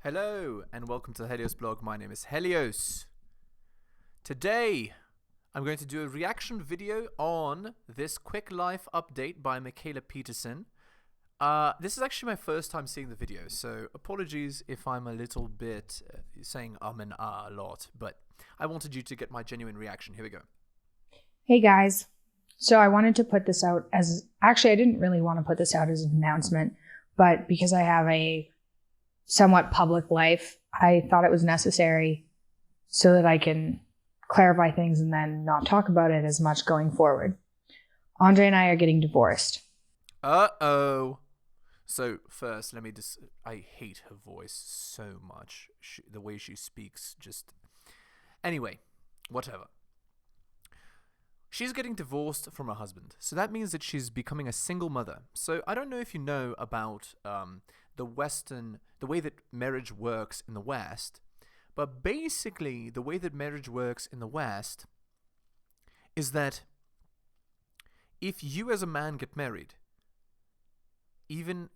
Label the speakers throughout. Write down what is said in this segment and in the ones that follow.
Speaker 1: Hello and welcome to the Helios blog. My name is Helios. Today I'm going to do a reaction video on this quick life update by Mikhaila Peterson. This is actually my first time seeing the video, so apologies if I'm a little bit saying and a lot, but I wanted you to get my genuine reaction. Here we go.
Speaker 2: Hey guys. So I wanted to put this out as, actually I didn't really want to put this out as an announcement, but because I have a somewhat public life, I thought it was necessary so that I can clarify things and then not talk about it as much going forward. Andre and I are getting divorced.
Speaker 1: Uh-oh. So first, let me just, I hate her voice so much. The way she speaks just... Anyway, whatever. She's getting divorced from her husband, so that means that she's becoming a single mother. So I don't know if you know about the way that marriage works in the West, but basically the way that marriage works in the West is that if you as a man get married, even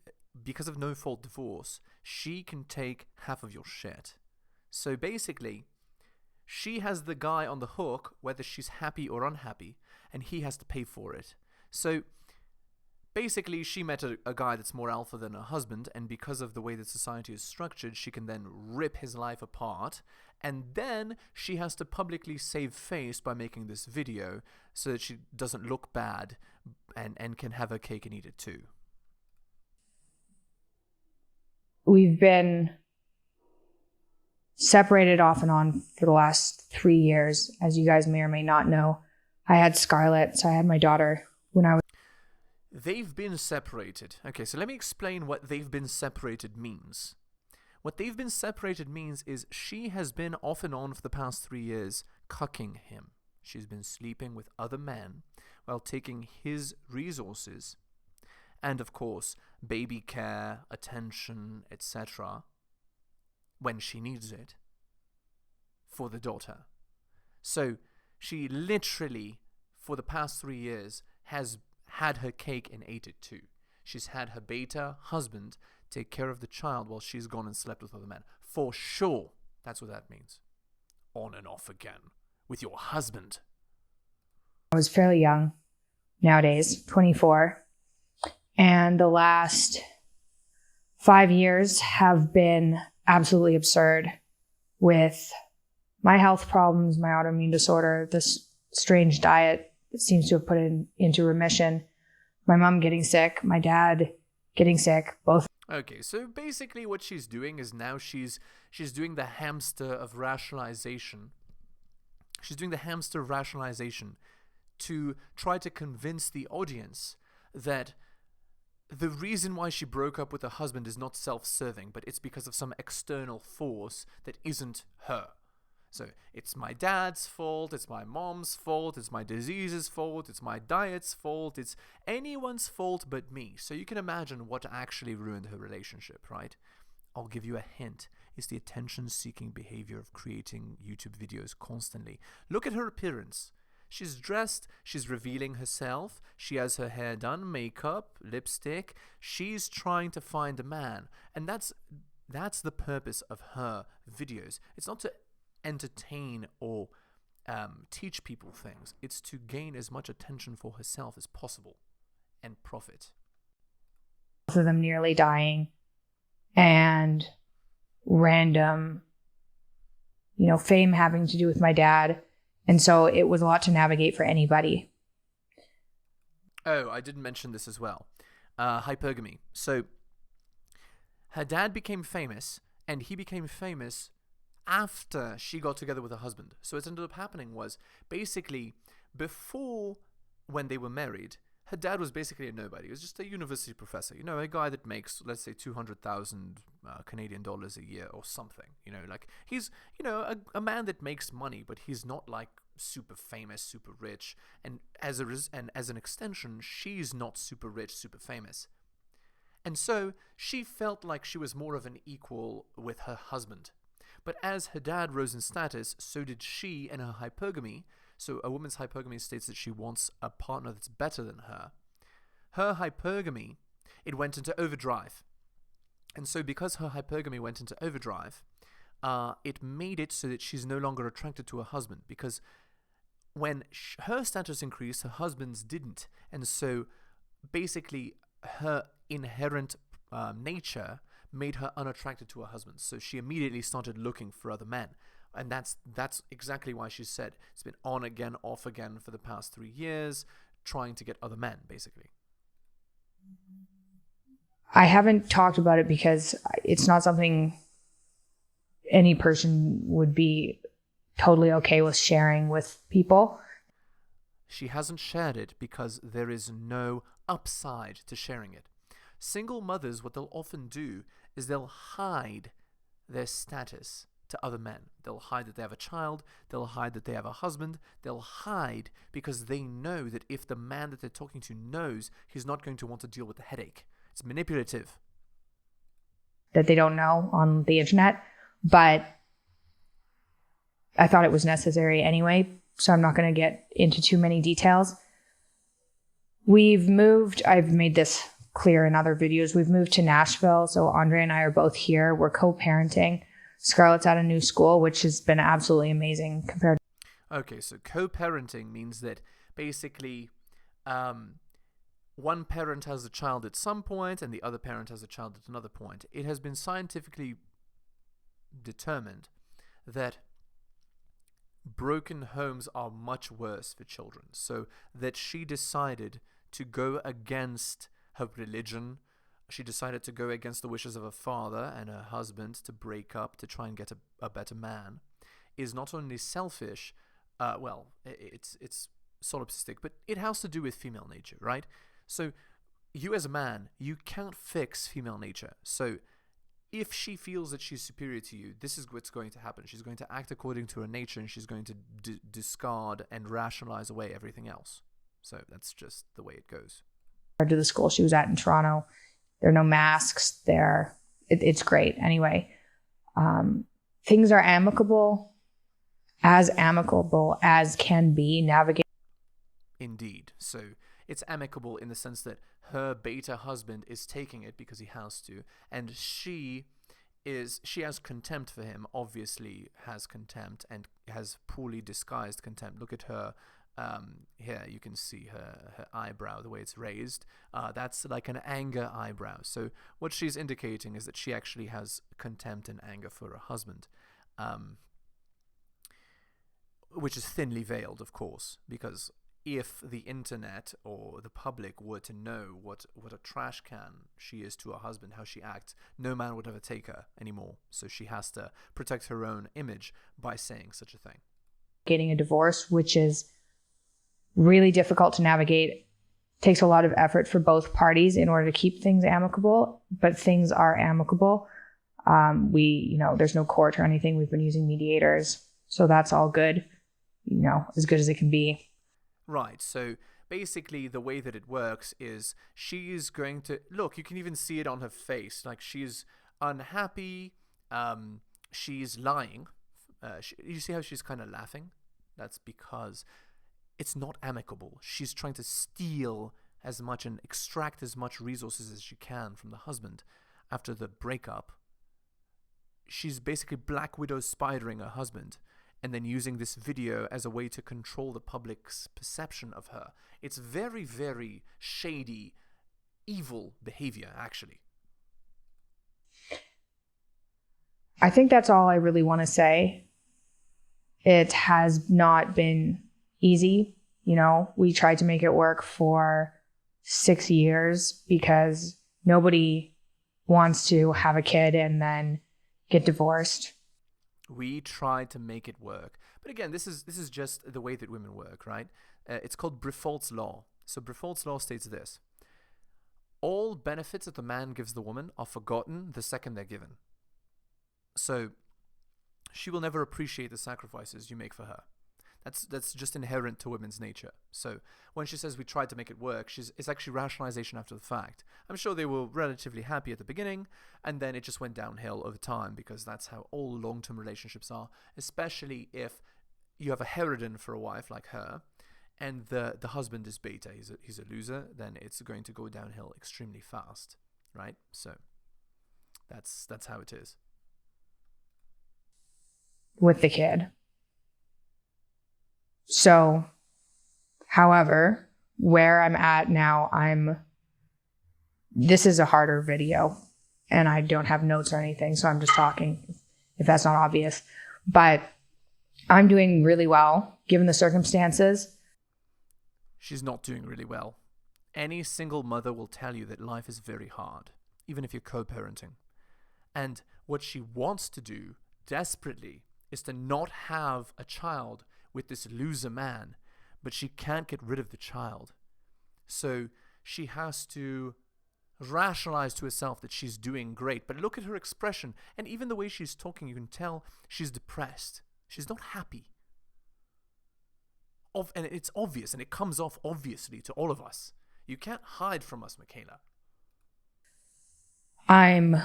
Speaker 1: because of no-fault divorce, she can take half of your shit. So basically, she has the guy on the hook whether she's happy or unhappy, and he has to pay for it. So basically, she met a guy that's more alpha than her husband, and because of the way that society is structured, she can then rip his life apart, and then she has to publicly save face by making this video so that she doesn't look bad and can have her cake and eat it too.
Speaker 2: We've been separated off and on for the last 3 years. As you guys may or may not know, I had Scarlett, so I had my daughter when I was...
Speaker 1: They've been separated. Okay, so let me explain what they've been separated means. What they've been separated means is she has been off and on for the past 3 years cucking him. She's been sleeping with other men while taking his resources and, of course, baby care, attention, etc. when she needs it for the daughter. So she literally, for the past 3 years, has had her cake and ate it too. She's had her beta husband take care of the child while she's gone and slept with other men. For sure, that's what that means. On and off again with your husband.
Speaker 2: I was fairly young nowadays, 24. And the last 5 years have been absolutely absurd with my health problems, my autoimmune disorder, this strange diet that seems to have put it into remission, my mom getting sick, my dad getting sick, both.
Speaker 1: Okay, so basically what she's doing is now she's doing the hamster of rationalization. She's doing the hamster of rationalization to try to convince the audience that the reason why she broke up with her husband is not self-serving, but it's because of some external force that isn't her. So it's my dad's fault, it's my mom's fault, it's my disease's fault, it's my diet's fault, it's anyone's fault but me. So you can imagine what actually ruined her relationship, right? I'll give you a hint. It's the attention-seeking behavior of creating YouTube videos constantly. Look at her appearance. She's dressed, she's revealing herself, she has her hair done, makeup, lipstick. She's trying to find a man. And that's the purpose of her videos. It's not to entertain or teach people things. It's to gain as much attention for herself as possible and profit.
Speaker 2: Both of them nearly dying and random, fame having to do with my dad. And so it was a lot to navigate for anybody.
Speaker 1: Oh, I didn't mention this as well. Hypergamy. So her dad became famous, and he became famous after she got together with her husband. So what ended up happening was, basically, before when they were married, her dad was basically a nobody. He was just a university professor, a guy that makes, let's say, 200,000 Canadian dollars a year or something. Like he's, a man that makes money, but he's not like super famous, super rich. And as an extension, she's not super rich, super famous. And so she felt like she was more of an equal with her husband. But as her dad rose in status, so did she in her hypergamy. So a woman's hypergamy states that she wants a partner that's better than her. Her hypergamy, it went into overdrive. And so because her hypergamy went into overdrive, it made it so that she's no longer attracted to her husband, because when her status increased, her husband's didn't. And so basically her inherent nature made her unattracted to her husband. So she immediately started looking for other men. And that's exactly why she said it's been on again, off again for the past 3 years, trying to get other men, basically.
Speaker 2: I haven't talked about it because it's not something any person would be totally okay with sharing with people.
Speaker 1: She hasn't shared it because there is no upside to sharing it. Single mothers, what they'll often do is they'll hide their status to other men. They'll hide that they have a child, they'll hide that they have a husband, they'll hide because they know that if the man that they're talking to knows, he's not going to want to deal with the headache. It's manipulative.
Speaker 2: That they don't know on the internet, but I thought it was necessary anyway, so I'm not going to get into too many details. We've moved, I've made this clear in other videos, we've moved to Nashville, so Andre and I are both here. We're co-parenting. Scarlett's at a new school, which has been absolutely amazing compared to...
Speaker 1: Okay, so co-parenting means that basically one parent has a child at some point and the other parent has a child at another point. It has been scientifically determined that broken homes are much worse for children. So that she decided to go against her religion. She decided to go against the wishes of her father and her husband to break up to try and get a better man, is not only selfish, it's solipsistic, but it has to do with female nature, right? So you as a man, you can't fix female nature. So if she feels that she's superior to you, this is what's going to happen. She's going to act according to her nature, and she's going to discard and rationalize away everything else. So that's just the way it goes.
Speaker 2: To the school she was at in Toronto, there are no masks there. It's great. Anyway, things are amicable as can be. Navigate.
Speaker 1: Indeed. So it's amicable in the sense that her beta husband is taking it because he has to, and she has contempt for him, obviously has contempt, and has poorly disguised contempt. Look at her. Here you can see her eyebrow, the way it's raised. That's like an anger eyebrow. So what she's indicating is that she actually has contempt and anger for her husband, which is thinly veiled, of course, because if the internet or the public were to know what a trash can she is to her husband, how she acts, no man would ever take her anymore. So she has to protect her own image by saying such a thing.
Speaker 2: Getting a divorce, which is really difficult to navigate, takes a lot of effort for both parties in order to keep things amicable, but things are amicable. There's no court or anything. We've been using mediators, so that's all good, as good as it can be.
Speaker 1: Right, so basically the way that it works is she's going to, look, you can even see it on her face, like she's unhappy, she's lying. You see how she's kind of laughing? That's because it's not amicable. She's trying to steal as much and extract as much resources as she can from the husband after the breakup. She's basically Black Widow spidering her husband and then using this video as a way to control the public's perception of her. It's very, very shady, evil behavior, actually.
Speaker 2: I think that's all I really want to say. It has not been easy. We tried to make it work for 6 years because nobody wants to have a kid and then get divorced.
Speaker 1: We tried to make it work. But again, this is just the way that women work, right? It's called Brefaults Law. So Brefaults Law states this: all benefits that the man gives the woman are forgotten the second they're given. So she will never appreciate the sacrifices you make for her. That's just inherent to women's nature. So when she says we tried to make it work, it's actually rationalization after the fact. I'm sure they were relatively happy at the beginning, and then it just went downhill over time, because that's how all long-term relationships are, especially if you have a harridan for a wife like her, and the husband is beta, he's a loser, then it's going to go downhill extremely fast, right? So That's how it is.
Speaker 2: With the kid. So, however, where I'm at now, this is a harder video and I don't have notes or anything. So I'm just talking, if that's not obvious, but I'm doing really well given the circumstances.
Speaker 1: She's not doing really well. Any single mother will tell you that life is very hard, even if you're co-parenting. And what she wants to do desperately is to not have a child with this loser man, but she can't get rid of the child. So she has to rationalize to herself that she's doing great. But look at her expression, and even the way she's talking, you can tell she's depressed. She's not happy. And it's obvious, and it comes off obviously to all of us. You can't hide from us, Mikhaila.
Speaker 2: I'm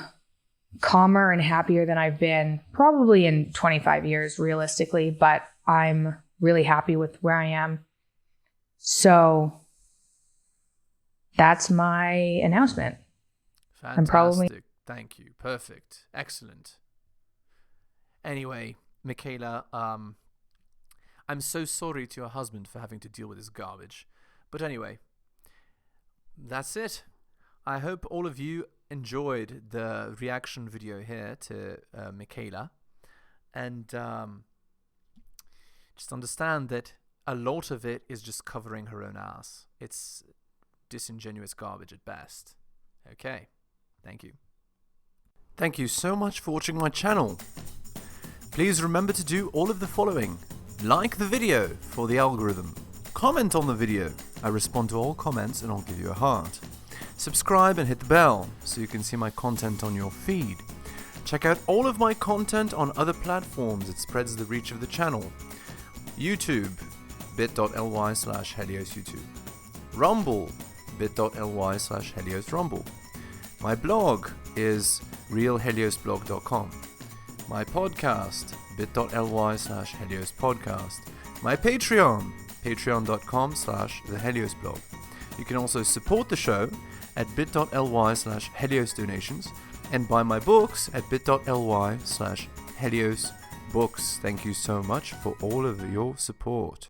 Speaker 2: calmer and happier than I've been probably in 25 years, realistically, but I'm really happy with where I am. So that's my announcement.
Speaker 1: Fantastic. Thank you. Perfect. Excellent. Anyway, Mikhaila, I'm so sorry to your husband for having to deal with this garbage. But anyway, that's it. I hope all of you enjoyed the reaction video here to Mikhaila. And just understand that a lot of it is just covering her own ass. It's disingenuous garbage at best. Okay. Thank you. Thank you so much for watching my channel. Please remember to do all of the following. Like the video for the algorithm. Comment on the video. I respond to all comments and I'll give you a heart. Subscribe and hit the bell so you can see my content on your feed. Check out all of my content on other platforms. It spreads the reach of the channel. YouTube, bit.ly/heliosyoutube. Rumble, bit.ly/heliosrumble. My blog is realheliosblog.com. My podcast, bit.ly/heliospodcast. My Patreon, patreon.com/theheliosblog. You can also support the show at bit.ly/heliosdonations and buy my books at bit.ly/heliosbooks. Thank you so much for all of your support.